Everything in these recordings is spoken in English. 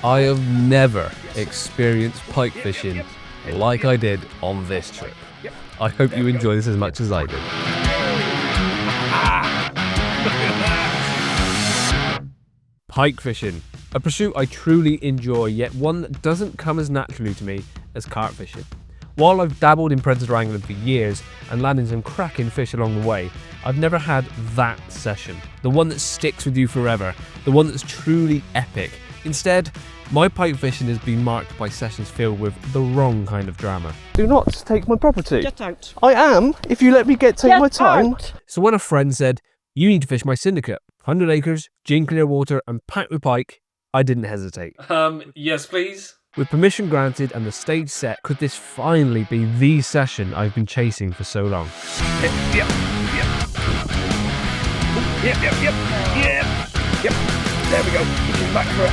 I have never experienced pike fishing like I did on this trip. I hope you enjoy this as much as I did. Pike fishing, a pursuit I truly enjoy, yet one that doesn't come as naturally to me as carp fishing. While I've dabbled in predator angling for years and landing some cracking fish along the way, I've never had that session. The one that sticks with you forever, the one that's truly epic. Instead, my pike fishing has been marked by sessions filled with the wrong kind of drama. Do not take my property. Get out. I am, if you let me take my time. Out. So when a friend said, you need to fish my syndicate, 100 acres, gin clear water and packed with pike, I didn't hesitate. Yes please. With permission granted and the stage set, could this finally be the session I've been chasing for so long? Yep. There we go. He came back for it.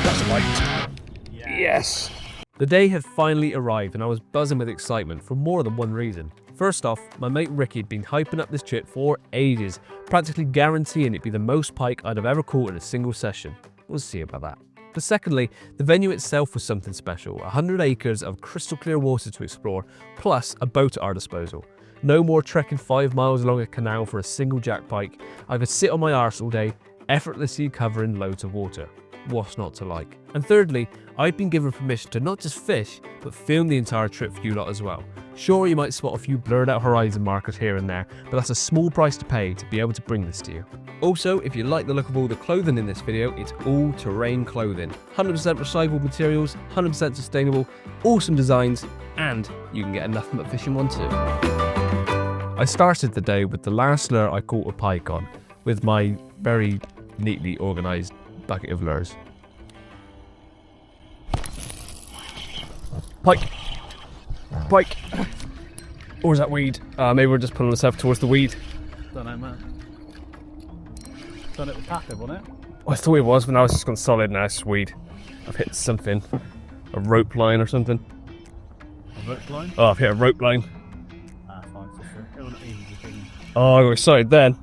That's a bite. Yes. The day had finally arrived and I was buzzing with excitement for more than one reason. First off, my mate Ricky had been hyping up this trip for ages, practically guaranteeing it'd be the most pike I'd have ever caught in a single session. We'll see about that. But secondly, the venue itself was something special. 100 acres of crystal clear water to explore, plus a boat at our disposal. No more trekking 5 miles along a canal for a single jack pike. I could sit on my arse all day, effortlessly covering loads of water. What's not to like? And thirdly, I'd been given permission to not just fish, but film the entire trip for you lot as well. Sure, you might spot a few blurred out horizon markers here and there, but that's a small price to pay to be able to bring this to you. Also, if you like the look of all the clothing in this video, it's all Terreign Clothing. 100% recyclable materials, 100% sustainable, awesome designs, and you can get a Nuffinbutfishing one too. I started the day with the last lure I caught a pike on, with my very neatly organised bucket of lures. Pike! Pike! Or is that weed? Maybe we're just pulling ourselves towards the weed. Don't know, man. Thought it was passive, wasn't it? I thought it was, but now it's just gone solid. Now it's weed. I've hit something. A rope line or something. A rope line? Oh, I've hit a rope line. Ah, fine, for sure. It wasn't easy to think. Oh, I got excited then.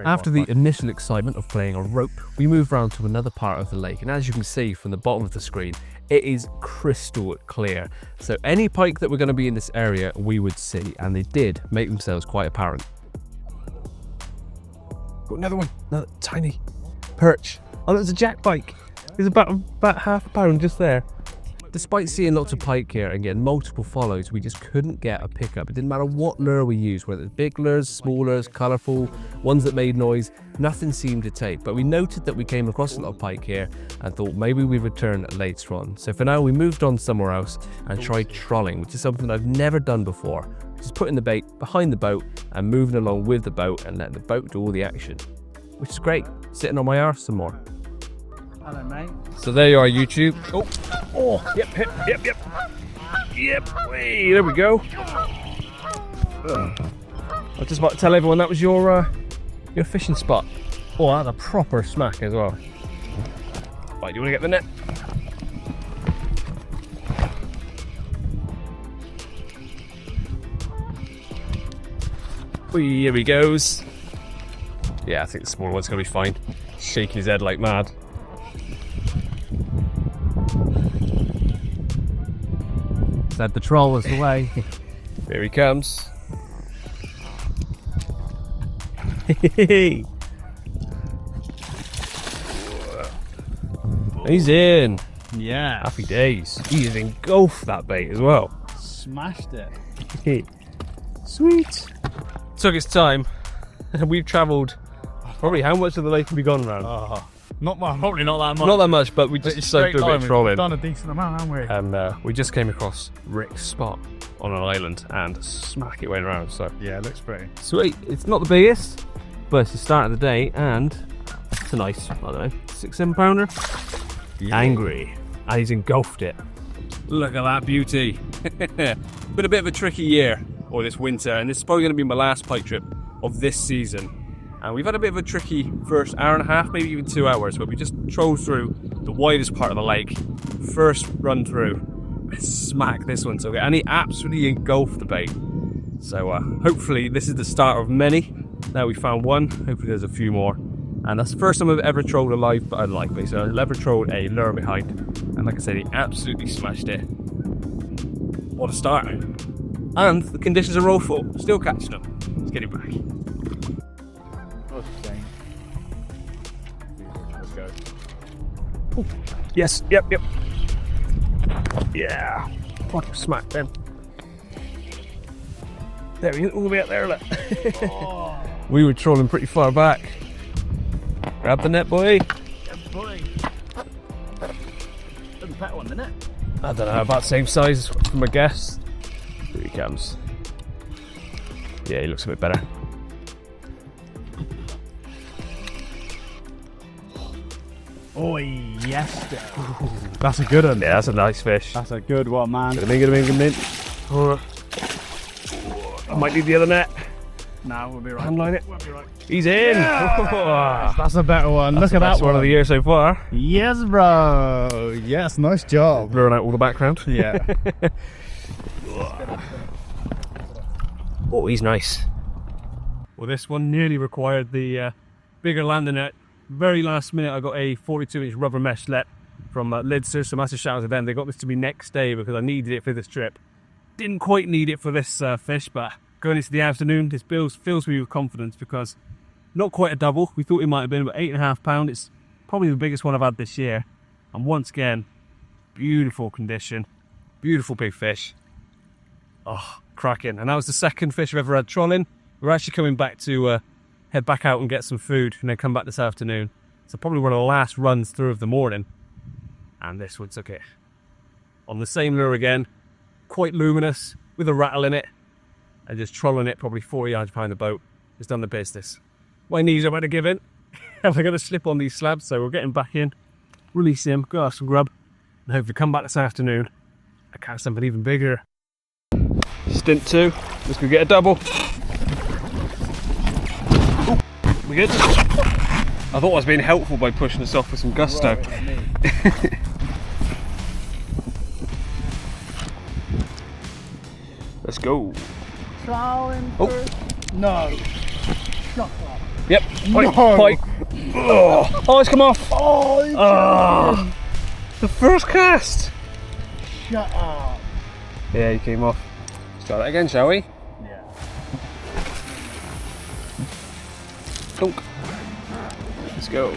After the initial excitement of playing a rope, we moved round to another part of the lake, and as you can see from the bottom of the screen, it is crystal clear. So any pike that were going to be in this area, we would see, and they did make themselves quite apparent. Got another one, another tiny perch. Oh, that was a jack pike. There's about half a pound just there. Despite seeing lots of pike here and getting multiple follows, we just couldn't get a pickup. It didn't matter what lure we used, whether it's big lures, small lures, colourful, ones that made noise, nothing seemed to take. But we noted that we came across a lot of pike here and thought maybe we'd return later on. So for now, we moved on somewhere else and tried trolling, which is something I've never done before. Just putting the bait behind the boat and moving along with the boat and letting the boat do all the action, which is great. Sitting on my arse some more. Hello, mate. So there you are, YouTube. Oh, yep. Hey, there we go. I was just about to tell everyone that was your fishing spot. Oh, that's a proper smack as well. Right, do you want to get the net? Whee, here he goes. Yeah, I think the smaller one's gonna be fine. Shaking his head like mad. Said the troll was the way. Here he comes. He's in. Yeah. Happy days. He's engulfed that bait as well. Smashed it. Sweet. Took its time. We've travelled probably how much of the lake have we gone around? Probably not that much. Not that much, but we just soaked a bit of trolling. We've done a decent amount, haven't we? And we just came across Rick's spot on an island and smack it went around. So yeah, it looks pretty sweet. It's not the biggest, but it's the start of the day, and it's a nice, I don't know, 6-7 pounder. Yeah. Angry, and he's engulfed it. Look at that beauty. Been a bit of a tricky year, or this winter, and this is probably going to be my last pike trip of this season. And we've had a bit of a tricky first hour and a half, maybe even 2 hours, but we just trolled through the widest part of the lake, first run through, and smack this one so good, and he absolutely engulfed the bait. So hopefully this is the start of many. Now we found one, hopefully there's a few more, And that's the first time I've ever trolled a live, basically, I've ever trolled a lure behind. And like I said, he absolutely smashed it. What a start. And the conditions are awful. Still catching them. Let's get it back. Let's go. Ooh. Yes, yep. Yeah. Fucking smacked them. There he is, all the way up there, look. Oh. We were trolling pretty far back. Grab the net, boy. Yeah, boy. Doesn't pet one, didn't it? I don't know, about the same size from a guess. Here he comes. Yeah, he looks a bit better. Oh, yes. Ooh, that's a good one. Yeah, that's a nice fish. That's a good one, man. Get him in. I might need the other net. No, we'll be right. Handline it. We'll be right. He's in. Yeah! That's a better one. Look at that one of the year so far. Yes, bro. Yes, nice job. Blurring out all the background. Yeah. Oh, he's nice. Well, this one nearly required the bigger landing net. Very last minute, I got a 42-inch rubber mesh let from Lidser, so massive shout out to them. They got this to me next day because I needed it for this trip. Didn't quite need it for this fish, but going into the afternoon, this fills me with confidence because not quite a double. We thought it might have been about 8.5 pounds. It's probably the biggest one I've had this year. And once again, beautiful condition, beautiful big fish. Oh, cracking. And that was the second fish I've ever had trolling. We're actually coming back to head back out and get some food and then come back this afternoon. So probably one of the last runs through of the morning. And this one took it. On the same lure again, quite luminous, with a rattle in it. And just trolling it probably 40 yards behind the boat. It's done the business. My knees are about to give in. I'm going to slip on these slabs, so we're getting back in. Release him, go have some grub. And hopefully come back this afternoon. I catch something even bigger. Stint 2. Let's go get a double. We good? I thought I was being helpful by pushing us off with some gusto. Let's go. Oh. No. Shut up. Yep. No. Pike. Oh, it's come off. Oh, the first cast. Shut up. Yeah, he came off. Let's try that again, shall we? Yeah. Dunk. Let's go.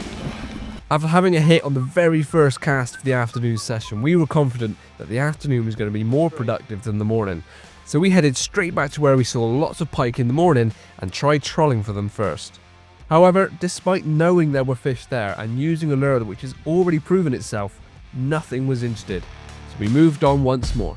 After having a hit on the very first cast for the afternoon session, we were confident that the afternoon was going to be more productive than the morning. So we headed straight back to where we saw lots of pike in the morning and tried trolling for them first. However, despite knowing there were fish there and using a lure which has already proven itself, nothing was interested. So we moved on once more.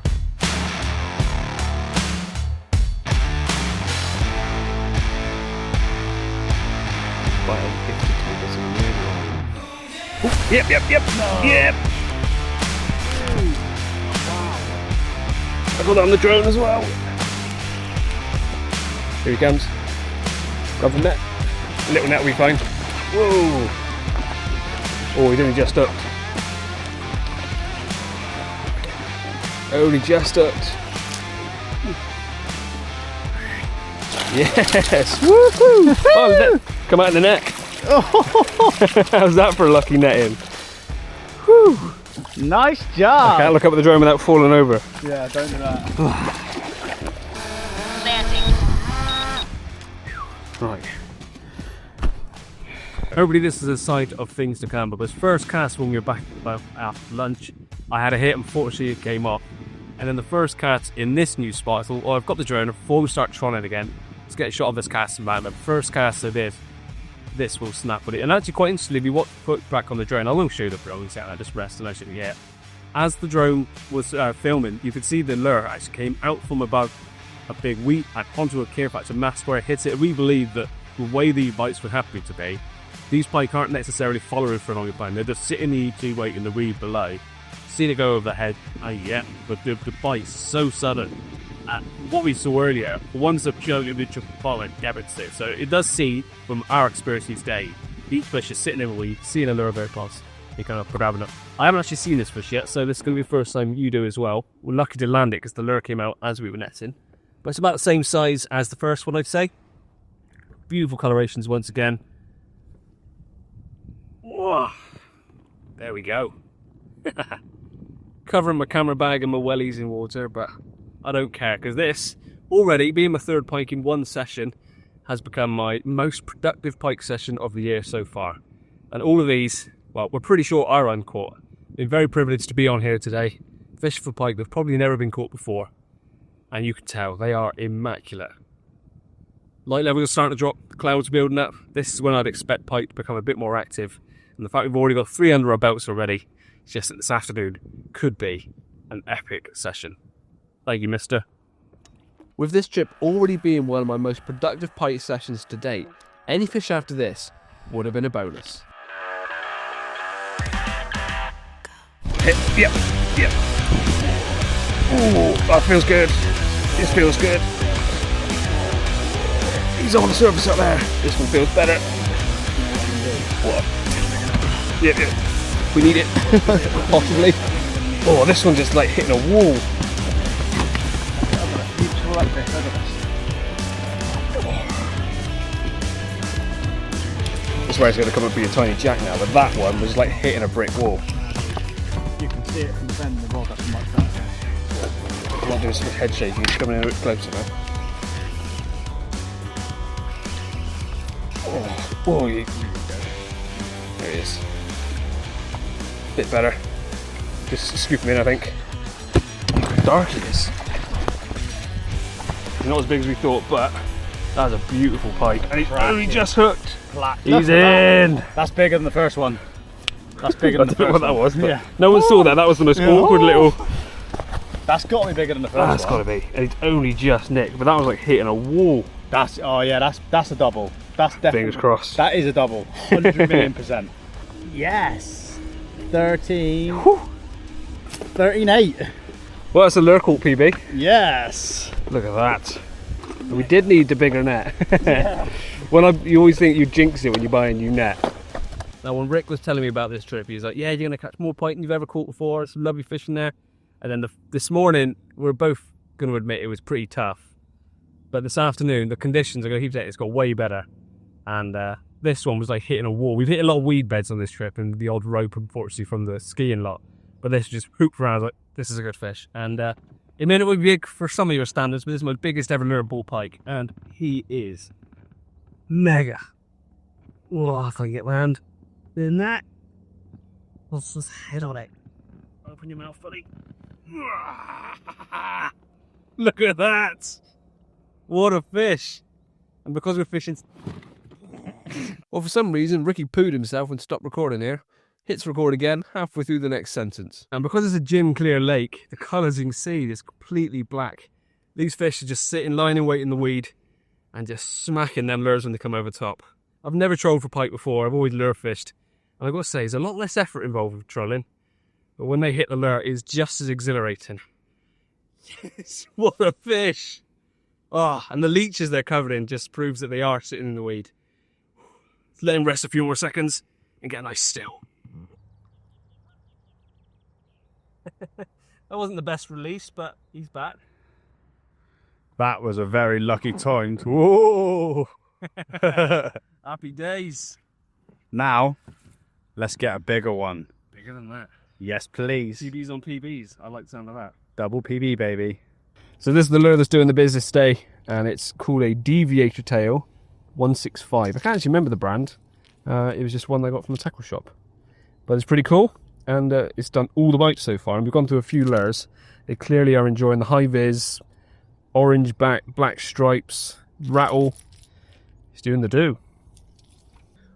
Ooh, yep. No. Yep. Wow. I got that on the drone as well. Here he comes. Grab the net. Little net we find. Whoa. Oh, he's only just hooked. Only just hooked. Yes. Woohoo! Oh, the net come out of the neck. How's that for a lucky netting? Whew. Nice job. I can't look up at the drone without falling over. Yeah, don't do that. Right. Hopefully this is a sight of things to come, but this first cast when we were back after lunch, I had a hit, unfortunately it came off. And then the first cast in this new spot, I thought, oh, I've got the drone, before we start trolling again, let's get a shot of this cast and the first cast I did, this will snap with it. And actually quite instantly, if you put back on the drone, I won't show the drone, I just rest and I shouldn't get. As the drone was filming, you could see the lure actually came out from above a big weed and onto a care patch, and that's where it hits it. We believe that the way the bites were happening today, these pike aren't necessarily following for a long time, they're just sitting the ET weight in the weed below, seen it go over the head, yeah, but the bite's so sudden. What we saw earlier, the ones that purely following demonstrate. So it does see, from our experience each day, each fish is sitting in a weed, seeing a lure very close, they kind of grabbing it. I haven't actually seen this fish yet, so this is going to be the first time you do as well. We're lucky to land it because the lure came out as we were netting. But it's about the same size as the first one, I'd say. Beautiful colorations once again. Whoa. There we go. Covering my camera bag and my wellies in water, but I don't care, because this, already being my third pike in one session, has become my most productive pike session of the year so far. And all of these, well, we're pretty sure are uncaught. Been very privileged to be on here today, fishing for pike that've probably never been caught before. And you can tell, they are immaculate. Light levels are starting to drop, the clouds are building up. This is when I'd expect pike to become a bit more active. And the fact we've already got 3 under our belts already, suggests that this afternoon could be an epic session. Thank you, mister. With this trip already being one of my most productive pike sessions to date, any fish after this would have been a bonus. Yep. Ooh, that feels good. This feels good. He's on the surface up there. This one feels better. What? Yep. We need it. Possibly. Oh, this one just like hitting a wall. That's where it's going to come up and be a tiny jack now, but that one was like hitting a brick wall. You can see it from the bend of the rod, that's much better. I'm not doing so much head shaking, it's coming in a bit closer now. Oh, there he is. Bit better. Just scoop him in, I think. Look how dark it is. He's not as big as we thought, but that's a beautiful pike. And he's only just hooked. He's in. That's bigger than the first one. That's bigger than the first one. I don't know what that was, but yeah. No one saw that. That was the most awkward little... That's got to be bigger than the first one. That's got to be. And it's only just nicked, but that was like hitting a wall. That's, oh yeah, that's a double. That's definitely. Fingers crossed. That is a double. 100 million%. Yes. 13. Whew. 13.8. Well, that's a lure caught PB. Yes. Look at that. We did need the bigger net. Yeah. You always think you jinx it when you buy a new net. Now, when Rick was telling me about this trip, he was like, yeah, you're going to catch more pike than you've ever caught before. It's lovely fishing there. And then this morning, we're both going to admit it was pretty tough. But this afternoon, the conditions are going to keep saying it's got way better. And this one was like hitting a wall. We've hit a lot of weed beds on this trip and the odd rope, unfortunately, from the skiing lot. But this just hooped around. I was like, this is a good fish. And it may not be big for some of your standards, but this is my biggest ever lure bull pike. And he is mega. Oh, if I can get land in that. Let's just head on it. Open your mouth, buddy. Look at that. What a fish. And because we're fishing... Well, for some reason, Ricky pooed himself and stopped recording here. Hits record again, halfway through the next sentence. And because it's a Jim clear lake, the colours you can see is completely black. These fish are just sitting, lying in wait in the weed, and just smacking them lures when they come over top. I've never trolled for pike before, I've always lure fished. And I've got to say, there's a lot less effort involved with trolling. But when they hit the lure, it's just as exhilarating. Yes, what a fish! Oh, and the leeches they're covered in just proves that they are sitting in the weed. Let's let him rest a few more seconds and get a nice still. That wasn't the best release, but he's back. That was a very lucky time. Whoa! Happy days. Now, let's get a bigger one. Bigger than that. Yes, please. PBs on PBs. I like the sound of that. Double PB, baby. So this is the lure that's doing the business today, and it's called a Deviator Tail 165. I can't actually remember the brand. It was just one I got from the tackle shop. But it's pretty cool, and it's done all the bites so far, and we've gone through a few lures. They clearly are enjoying the high vis, orange back, black stripes, rattle. It's doing the do.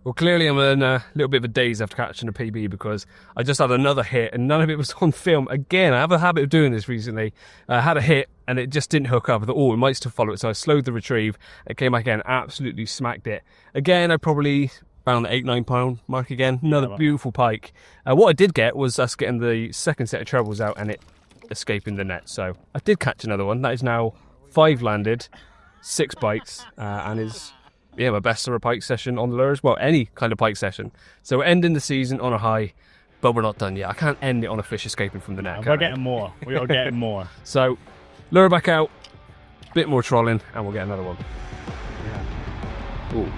Well, clearly I'm in a little bit of a daze after catching a PB because I just had another hit and none of it was on film. Again, I have a habit of doing this recently. I had a hit and it just didn't hook up. I thought, oh, it might still follow it. So I slowed the retrieve. It came back again, absolutely smacked it. Again, I probably found the 8-9 pound mark again. Another beautiful pike. What I did get was us getting the second set of trebles out and it escaping the net. So I did catch another one. That is now 5 landed, 6 bites, and is... yeah, my best summer pike session on the lures. Well, any kind of pike session. So we're ending the season on a high, but we're not done yet. I can't end it on a fish escaping from the net. We're getting more. We are getting more. So, lure back out, bit more trolling, and we'll get another one. Yeah. Ooh.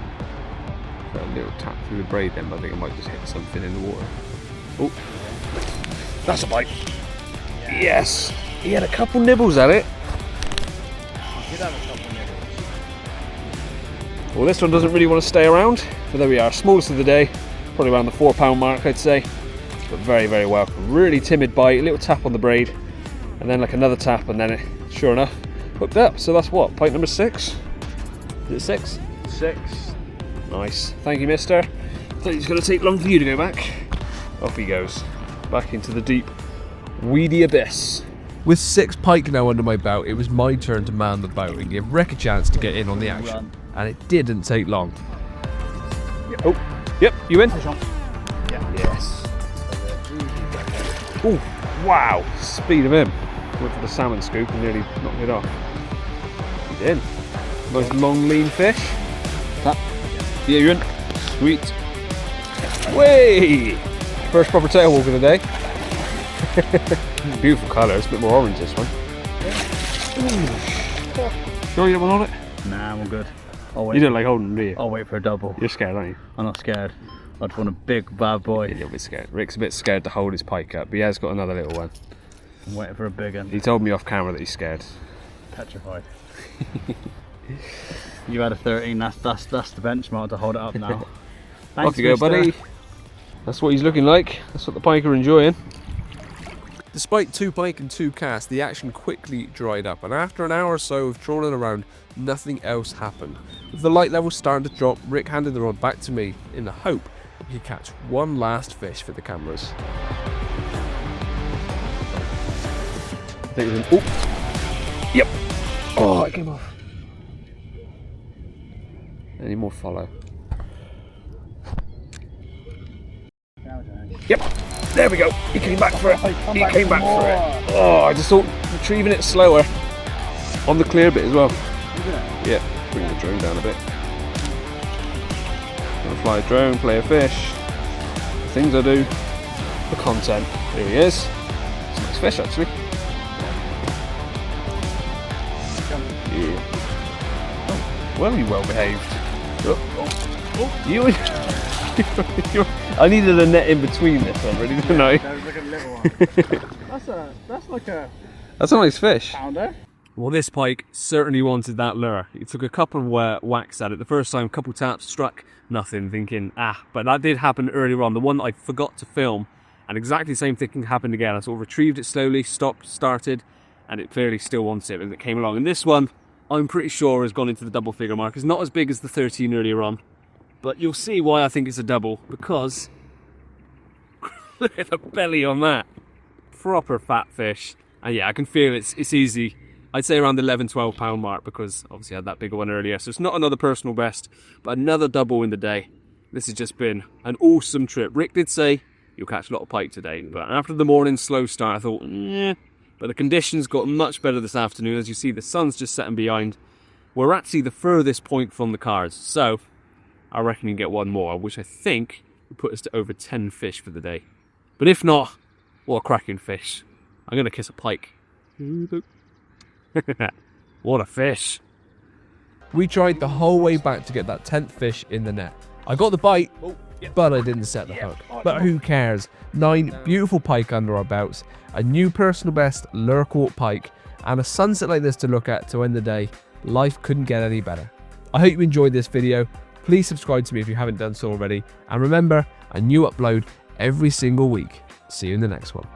Got a little tap through the braid then, but I think it might just hit something in the water. Oh, that's a bite. Yes, he had a couple nibbles at it. Did have a couple of nibbles. Well, this one doesn't really want to stay around, but there we are, smallest of the day, probably around the 4 pound mark I'd say, but very, very welcome. Really timid bite, a little tap on the braid, and then like another tap, and then it, sure enough, hooked up. So that's what, pike number 6? Is it 6? 6. Nice, thank you mister. I thought it was going to take long for you to go back. Off he goes, back into the deep, weedy abyss. With 6 pike now under my belt, it was my turn to man the boat and give Rick a chance to get in on the action. And it didn't take long. Yep. Oh, yep, you in? Push on. Yeah. Yes. Oh, wow, speed of him. Went for the salmon scoop and nearly knocked it off. He's in. Nice long lean fish. Tap. Yeah, you're in. Sweet. Way! First proper tail walk of the day. Beautiful colour, it's a bit more orange this one. Sure you don't want on it? Nah, I'm all good. I'll wait. You don't like holding them, do you? I'll wait for a double. You're scared, aren't you? I'm not scared. I just want a big bad boy. You're a little bit scared. Rick's a bit scared to hold his pike up, but he has got another little one. I'm waiting for a big one. He told me off camera that he's scared. Petrified. You had a 13, that's the benchmark to hold it up now. Thanks, Off you go, buddy. That's what he's looking like. That's what the pike are enjoying. Despite 2 pike and 2 casts, the action quickly dried up, and after an hour or so of trawling around, nothing else happened. With the light levels starting to drop, Rick handed the rod back to me in the hope that we could catch one last fish for the cameras. I think it was an, oh, yep. Oh, it came off. Any more follow? Yep. There we go. He came back for it. He came back for it. Oh, I just thought retrieving it slower on the clear bit as well. Yeah. Bring the drone down a bit. Gonna fly a drone, play a fish. The things I do for content. There he is. It's a nice fish actually. Yeah. Oh, well behaved. You. I needed a net in between this one, really, didn't I? That was like a little one. That's like a That's a nice fish. pounder. Well, this pike certainly wanted that lure. He took a couple of whacks at it. The first time, a couple taps, struck nothing, thinking, but that did happen earlier on. The one I forgot to film, and exactly the same thing happened again. I sort of retrieved it slowly, stopped, started, and it clearly still wants it as it came along. And this one, I'm pretty sure has gone into the double figure mark. It's not as big as the 13 earlier on, but you'll see why I think it's a double, because look at the belly on that. Proper fat fish. And yeah, I can feel it's easy. I'd say around the 11-12 pound mark, because obviously I had that bigger one earlier. So it's not another personal best, but another double in the day. This has just been an awesome trip. Rick did say you'll catch a lot of pike today, but after the morning slow start, I thought, but the conditions got much better this afternoon. As you see, the sun's just setting behind. We're actually the furthest point from the cars, so I reckon you can get one more, which I think will put us to over 10 fish for the day. But if not, what a cracking fish. I'm going to kiss a pike. What a fish. We tried the whole way back to get that 10th fish in the net. I got the bite, but I didn't set the hook. But who cares? 9 beautiful pike under our belts, a new personal best lure caught pike, and a sunset like this to look at to end the day. Life couldn't get any better. I hope you enjoyed this video. Please subscribe to me if you haven't done so already. And remember, a new upload every single week. See you in the next one.